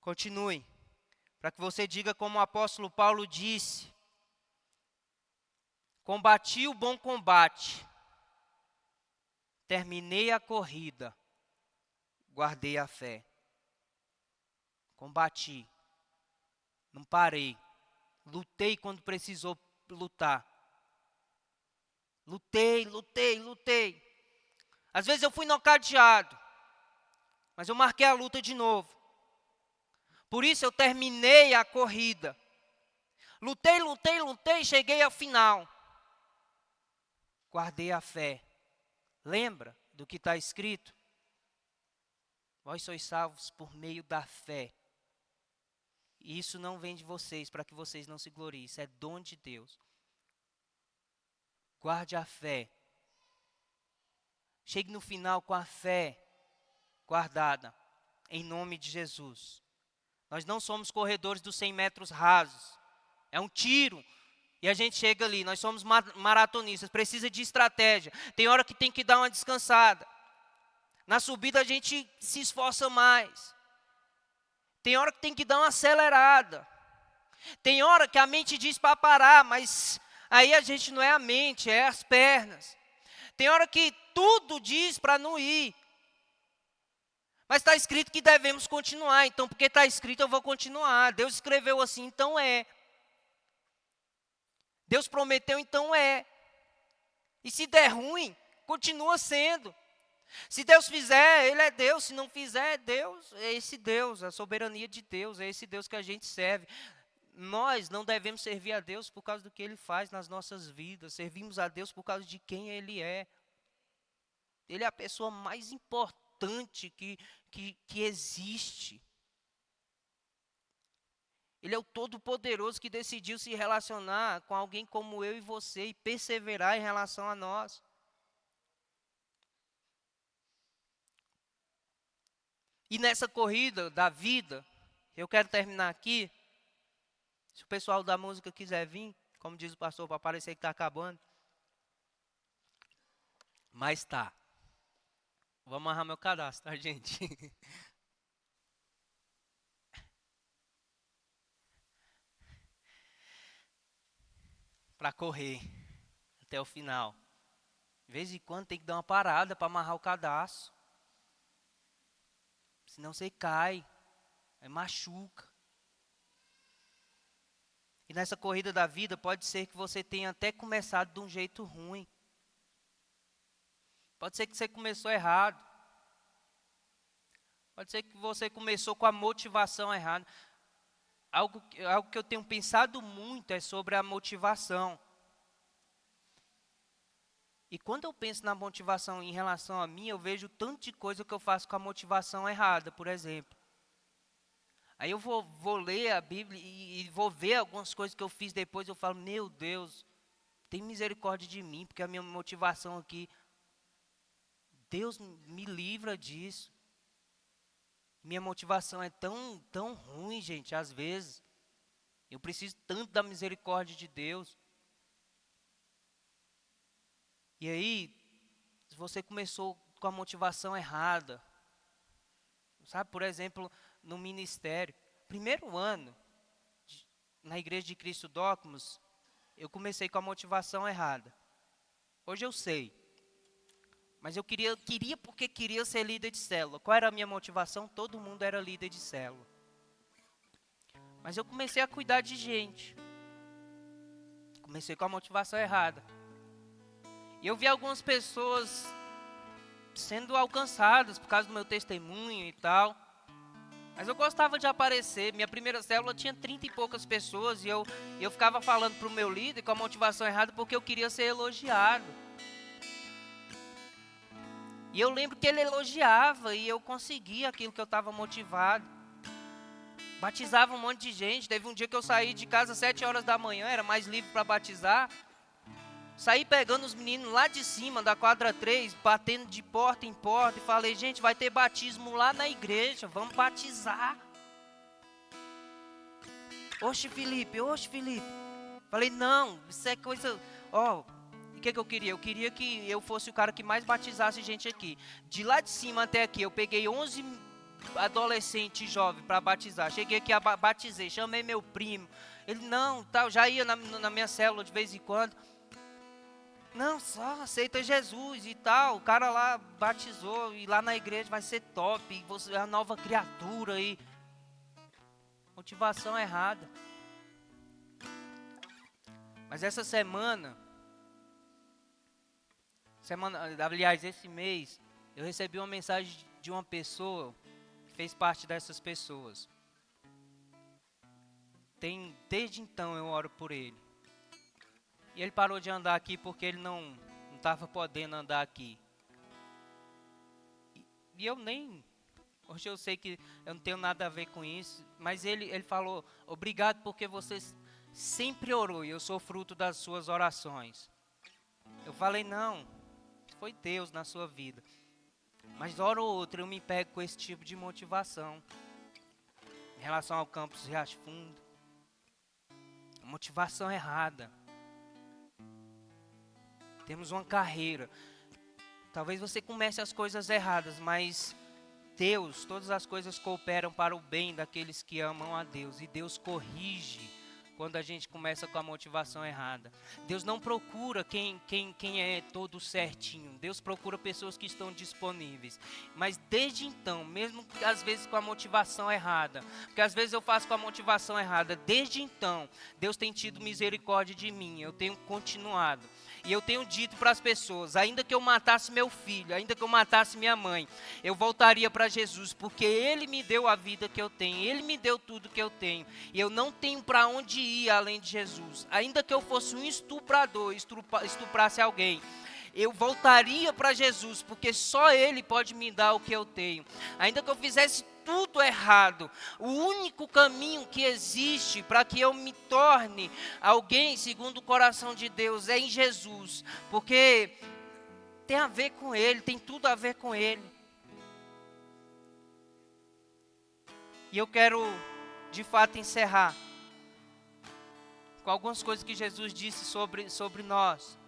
Continue, para que você diga como o apóstolo Paulo disse, combati o bom combate, terminei a corrida, guardei a fé. Combati, não parei, lutei quando precisou lutar. Lutei. Às vezes eu fui nocauteado, mas eu marquei a luta de novo. Por isso eu terminei a corrida. Lutei, cheguei ao final. Guardei a fé. Lembra do que está escrito? Vós sois salvos por meio da fé. E isso não vem de vocês, para que vocês não se gloriem. Isso é dom de Deus. Guarde a fé. Chegue no final com a fé guardada, em nome de Jesus. Nós não somos corredores dos 100 metros rasos. É um tiro. E a gente chega ali. Nós somos maratonistas. Precisa de estratégia. Tem hora que tem que dar uma descansada. Na subida a gente se esforça mais. Tem hora que tem que dar uma acelerada. Tem hora que a mente diz para parar, mas aí a gente não é a mente, é as pernas. Tem hora que tudo diz para não ir. Mas está escrito que devemos continuar, então porque está escrito eu vou continuar. Deus escreveu assim, então é. Deus prometeu, então é. E se der ruim, continua sendo. Se Deus fizer, Ele é Deus. Se não fizer, é Deus. É esse Deus, a soberania de Deus. É esse Deus que a gente serve. Nós não devemos servir a Deus por causa do que Ele faz nas nossas vidas. Servimos a Deus por causa de quem Ele é. Ele é a pessoa mais importante que existe. Ele é o Todo-Poderoso que decidiu se relacionar com alguém como eu e você e perseverar em relação a nós. E nessa corrida da vida, eu quero terminar aqui. Se o pessoal da música quiser vir, como diz o pastor, para parecer que está acabando. Mas tá. Vou amarrar meu cadastro, tá, gente? Para correr até o final. De vez em quando tem que dar uma parada para amarrar o cadastro. Senão você cai, aí machuca. E nessa corrida da vida pode ser que você tenha até começado de um jeito ruim. Pode ser que você começou errado. Pode ser que você começou com a motivação errada. Algo que eu tenho pensado muito é sobre a motivação. E quando eu penso na motivação em relação a mim, eu vejo tanto de coisa que eu faço com a motivação errada, por exemplo. Aí eu vou ler a Bíblia e vou ver algumas coisas que eu fiz depois, eu falo, meu Deus, tem misericórdia de mim, porque a minha motivação aqui, Deus me livra disso. Minha motivação é tão ruim, gente, às vezes. Eu preciso tanto da misericórdia de Deus. E aí, se você começou com a motivação errada, sabe, por exemplo, no ministério, primeiro ano, na Igreja de Cristo Dogmas, eu comecei com a motivação errada. Hoje eu sei. Mas eu queria porque queria ser líder de célula. Qual era a minha motivação? Todo mundo era líder de célula. Mas eu comecei a cuidar de gente. Comecei com a motivação errada. E eu vi algumas pessoas sendo alcançadas por causa do meu testemunho e tal. Mas eu gostava de aparecer. Minha primeira célula tinha 30 e poucas pessoas. E eu ficava falando para o meu líder com a motivação errada porque eu queria ser elogiado. E eu lembro que ele elogiava e eu conseguia aquilo que eu estava motivado. Batizava um monte de gente. Teve um dia que eu saí de casa às 7 horas da manhã, era mais livre para batizar. Saí pegando os meninos lá de cima da quadra 3, batendo de porta em porta e falei, gente, vai ter batismo lá na igreja, vamos batizar. Oxe, Felipe. Falei, não, isso é coisa... O que eu queria? Eu queria que eu fosse o cara que mais batizasse gente aqui. De lá de cima até aqui, eu peguei 11 adolescentes jovens para batizar. Cheguei aqui, batizei, chamei meu primo. Ele, não, tal, já ia na minha célula de vez em quando. Não, só aceita Jesus e tal. O cara lá batizou e lá na igreja vai ser top. E você é a nova criatura e... Motivação errada. Mas essa aliás, esse mês, eu recebi uma mensagem de uma pessoa que fez parte dessas pessoas. Desde então eu oro por ele. E ele parou de andar aqui porque ele não estava podendo andar aqui. E eu nem... Hoje eu sei que eu não tenho nada a ver com isso. Mas ele falou, obrigado porque você sempre orou e eu sou fruto das suas orações. Eu falei, não, foi Deus na sua vida. Mas hora ou outra eu me pego com esse tipo de motivação. Em relação ao campus Riacho Fundo. Motivação errada. Temos uma carreira. Talvez você comece as coisas erradas, mas Deus, todas as coisas cooperam para o bem daqueles que amam a Deus. E Deus corrige quando a gente começa com a motivação errada. Deus não procura quem é todo certinho. Deus procura pessoas que estão disponíveis. Mas desde então, mesmo que às vezes com a motivação errada, porque às vezes eu faço com a motivação errada, desde então, Deus tem tido misericórdia de mim. Eu tenho continuado. E eu tenho dito para as pessoas, ainda que eu matasse meu filho, ainda que eu matasse minha mãe, eu voltaria para Jesus, porque Ele me deu a vida que eu tenho, Ele me deu tudo que eu tenho, e eu não tenho para onde ir além de Jesus. Ainda que eu fosse um estuprador, estuprasse alguém, eu voltaria para Jesus, porque só Ele pode me dar o que eu tenho. Ainda que eu fizesse tudo errado, o único caminho que existe para que eu me torne alguém segundo o coração de Deus é em Jesus, porque tem a ver com Ele, tem tudo a ver com Ele. E eu quero de fato encerrar com algumas coisas que Jesus disse sobre nós.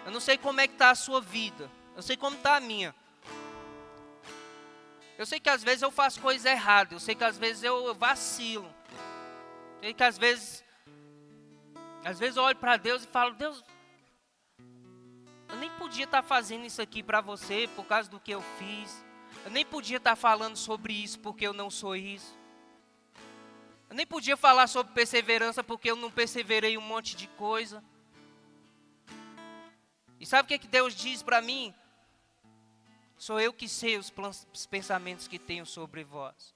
Eu não sei como é que está a sua vida, eu sei como está a minha. Eu sei que às vezes eu faço coisas erradas, eu sei que às vezes eu vacilo. Eu sei que às vezes eu olho para Deus e falo, Deus, Eu nem podia estar fazendo isso aqui para você por causa do que eu fiz. Eu nem podia estar falando sobre isso porque eu não sou isso. Eu nem podia falar sobre perseverança porque eu não perseverei em um monte de coisa. E sabe o que Deus diz para mim? Sou eu que sei os pensamentos que tenho sobre vós.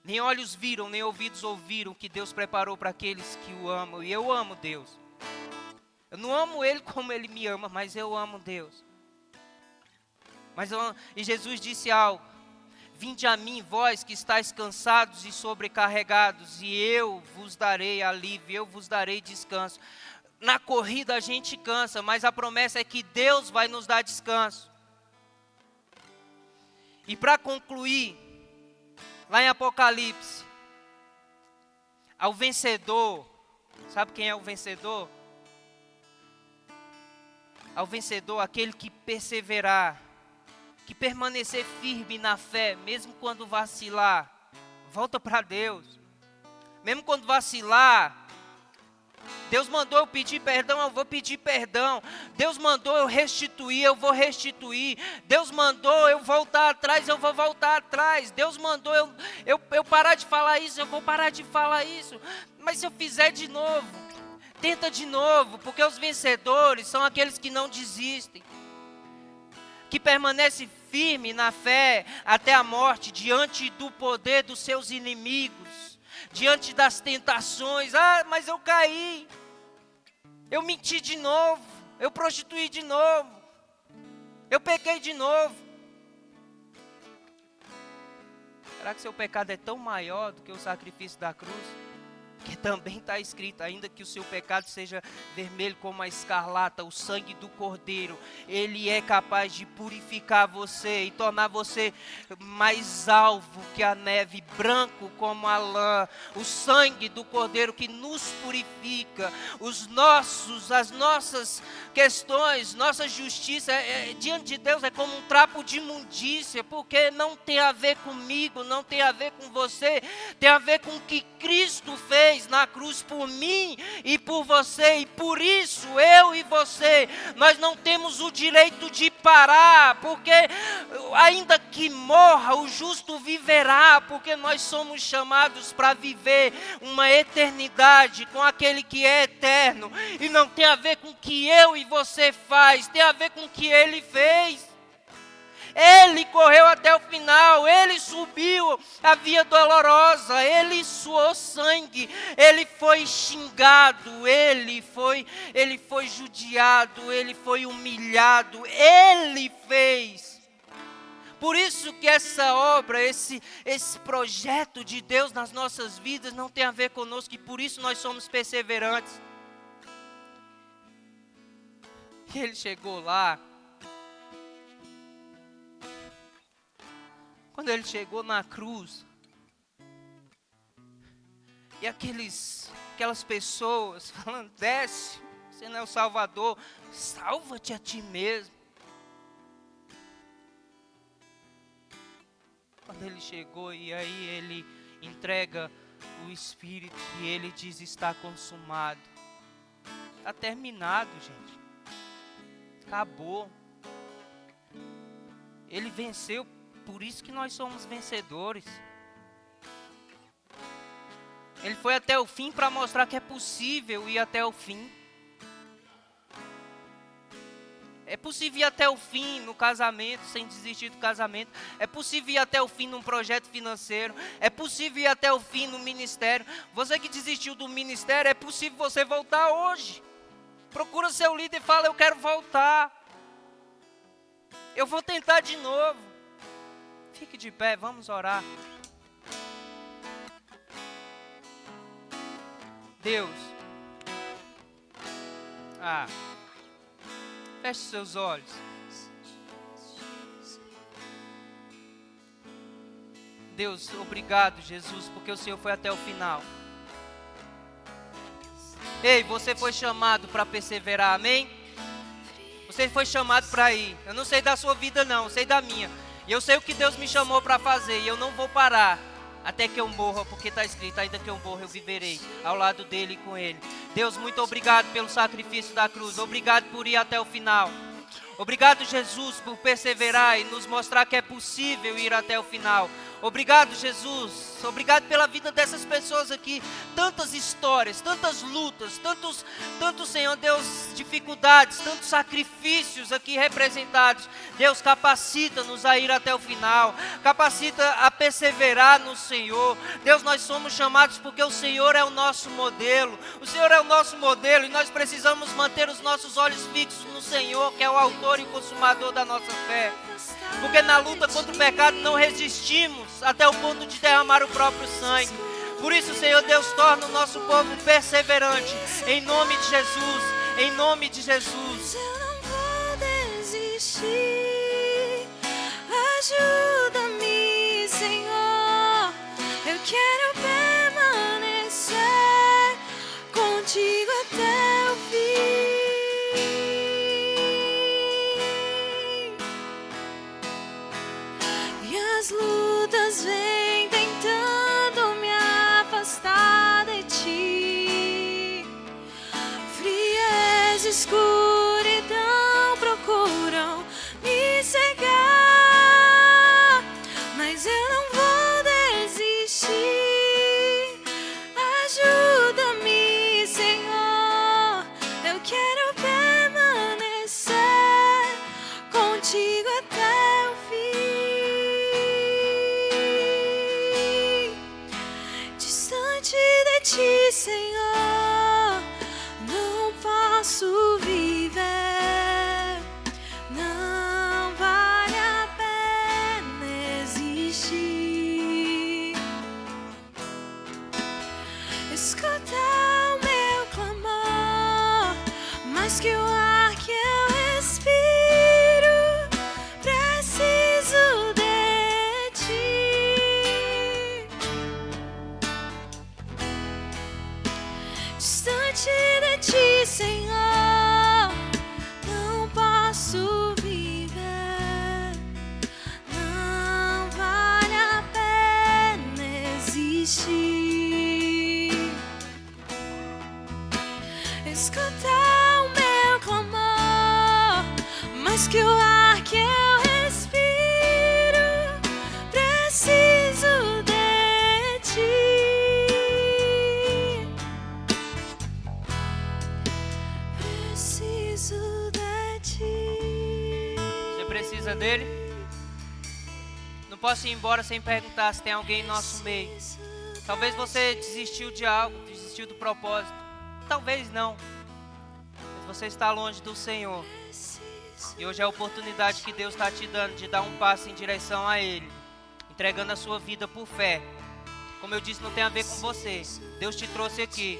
Nem olhos viram, nem ouvidos ouviram o que Deus preparou para aqueles que o amam. E eu amo Deus. Eu não amo Ele como Ele me ama, mas eu amo Deus. E Jesus disse algo. Vinde a mim, vós que estáis cansados e sobrecarregados, e eu vos darei alívio, eu vos darei descanso. Na corrida a gente cansa, mas a promessa é que Deus vai nos dar descanso. E para concluir, lá em Apocalipse, ao vencedor, sabe quem é o vencedor? Ao vencedor, aquele que perseverar, que permanecer firme na fé, mesmo quando vacilar, volta para Deus. Mesmo quando vacilar, Deus mandou eu pedir perdão, eu vou pedir perdão. Deus mandou eu restituir, eu vou restituir. Deus mandou eu voltar atrás, eu vou voltar atrás. Deus mandou eu parar de falar isso, eu vou parar de falar isso. Mas se eu fizer de novo, tenta de novo, porque os vencedores são aqueles que não desistem, que permanece firme na fé até a morte, diante do poder dos seus inimigos, diante das tentações. Ah, mas eu caí, eu menti de novo, eu prostituí de novo, eu pequei de novo. Será que seu pecado é tão maior do que o sacrifício da cruz? Que também está escrito, ainda que o seu pecado seja vermelho como a escarlata, o sangue do Cordeiro, ele é capaz de purificar você e tornar você mais alvo que a neve, branco como a lã. O sangue do Cordeiro que nos purifica, as nossas questões, nossa justiça diante de Deus é como um trapo de imundícia, porque não tem a ver comigo, não tem a ver com você, tem a ver com o que Cristo fez na cruz por mim e por você. E por isso eu e você, nós não temos o direito de parar, porque ainda que morra, o justo viverá, porque nós somos chamados para viver uma eternidade com aquele que é eterno. E não tem a ver com o que eu e você faz, tem a ver com o que ele fez. Ele correu até o final, ele subiu a via dolorosa, ele suou sangue, ele foi xingado, ele foi judiado, ele foi humilhado, ele fez. Por isso que essa obra, esse projeto de Deus nas nossas vidas não tem a ver conosco, e por isso nós somos perseverantes. E ele chegou lá. Quando ele chegou na cruz, e aquelas pessoas falando, desce, você não é o Salvador, salva-te a ti mesmo. Quando ele chegou e aí ele entrega o Espírito e ele diz, está consumado. Está terminado, gente. Acabou. Ele venceu. Por isso que nós somos vencedores. Ele foi até o fim para mostrar que é possível ir até o fim. É possível ir até o fim no casamento, sem desistir do casamento. É possível ir até o fim num projeto financeiro. É possível ir até o fim no ministério. Você que desistiu do ministério, é possível você voltar hoje. Procura seu líder e fala, eu quero voltar. Eu vou tentar de novo. Fique de pé, vamos orar. Deus. Feche seus olhos. Deus, obrigado, Jesus, porque o Senhor foi até o final. Ei, você foi chamado para perseverar, amém? Você foi chamado para ir. Eu não sei da sua vida não, eu sei da minha. E eu sei o que Deus me chamou para fazer, e eu não vou parar até que eu morra, porque está escrito, ainda que eu morra eu viverei ao lado dele e com ele. Deus, muito obrigado pelo sacrifício da cruz. Obrigado por ir até o final. Obrigado, Jesus, por perseverar e nos mostrar que é possível ir até o final. Obrigado, Jesus. Obrigado pela vida dessas pessoas aqui. Tantas histórias, tantas lutas, tantos, Senhor Deus, dificuldades, tantos sacrifícios aqui representados. Deus, capacita-nos a ir até o final. Capacita a perseverar no Senhor. Deus, nós somos chamados porque o Senhor é o nosso modelo. O Senhor é o nosso modelo e nós precisamos manter os nossos olhos fixos no Senhor, que é o autor e consumador da nossa fé. Porque na luta contra o pecado não resistimos até o ponto de derramar o próprio sangue. Por isso, Senhor Deus, torna o nosso povo perseverante. Em nome de Jesus, em nome de Jesus.
Eu não vou desistir. Ajuda-me, Senhor. Eu quero permanecer contigo até o fim. As lutas vêm tentando me afastar de ti. Frieza, escuridão procuram me cegar, mas eu não vou desistir. Ajuda-me, Senhor. Eu quero permanecer contigo até o fim. De ti, Senhor, não posso viver. Não vale a pena existir. Escuta o meu clamor, mais que o ar que eu respiro. Preciso de ti. Distante de ti, Senhor, não posso viver. Não vale a pena existir. Escuta o meu clamor, mais que o ar que eu respiro. Preciso de ti. Preciso de ti.
Você precisa dele? Não posso ir embora sem perguntar se tem alguém em nosso meio. Talvez você desistiu de algo, desistiu do propósito. Talvez não. Mas você está longe do Senhor. E hoje é a oportunidade que Deus está te dando de dar um passo em direção a Ele, entregando a sua vida por fé. Como eu disse, não tem a ver com você. Deus te trouxe aqui.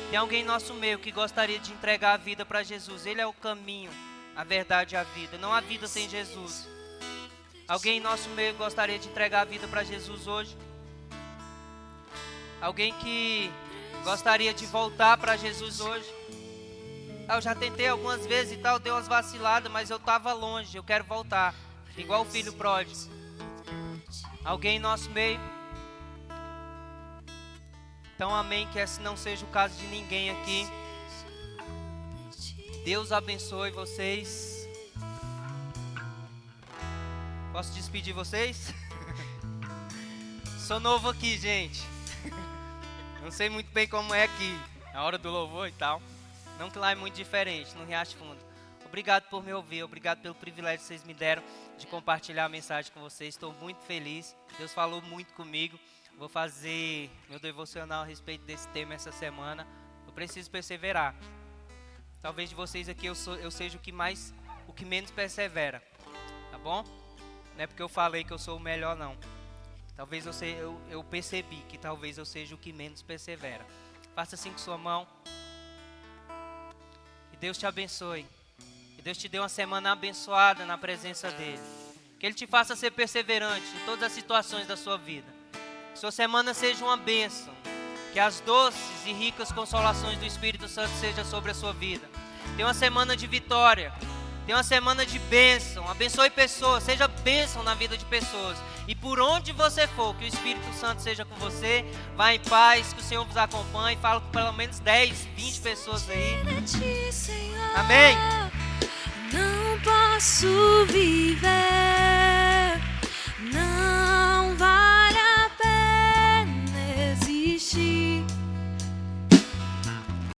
Tem alguém em nosso meio que gostaria de entregar a vida para Jesus. Ele é o caminho, a verdade e a vida. Não há vida sem Jesus. Alguém em nosso meio gostaria de entregar a vida para Jesus hoje? Alguém que gostaria de voltar para Jesus hoje? Eu já tentei algumas vezes e tal, deu umas vaciladas, mas eu estava longe, eu quero voltar. Igual o filho pródigo. Alguém em nosso meio? Então amém, que esse não seja o caso de ninguém aqui. Deus abençoe vocês. Posso despedir vocês? Sou novo aqui, gente. Não sei muito bem como é aqui, na hora do louvor e tal. Não que lá é muito diferente, no Riacho Fundo. Obrigado por me ouvir, obrigado pelo privilégio que vocês me deram de compartilhar a mensagem com vocês. Estou muito feliz, Deus falou muito comigo. Vou fazer meu devocional a respeito desse tema essa semana. Eu preciso perseverar. Talvez de vocês aqui eu seja o que menos persevera, tá bom? Não é porque eu falei que eu sou o melhor, não. Talvez eu percebi que talvez eu seja o que menos persevera. Faça assim com sua mão. E Deus te abençoe. Que Deus te dê uma semana abençoada na presença dEle. Que Ele te faça ser perseverante em todas as situações da sua vida. Que sua semana seja uma bênção. Que as doces e ricas consolações do Espírito Santo sejam sobre a sua vida. Tenha uma semana de vitória. Tenha uma semana de bênção. Abençoe pessoas. Seja bênção na vida de pessoas. E por onde você for, que o Espírito Santo seja com você. Vá em paz, que o Senhor vos acompanhe. Fala com pelo menos 10, 20 pessoas aí. Amém.
Não posso viver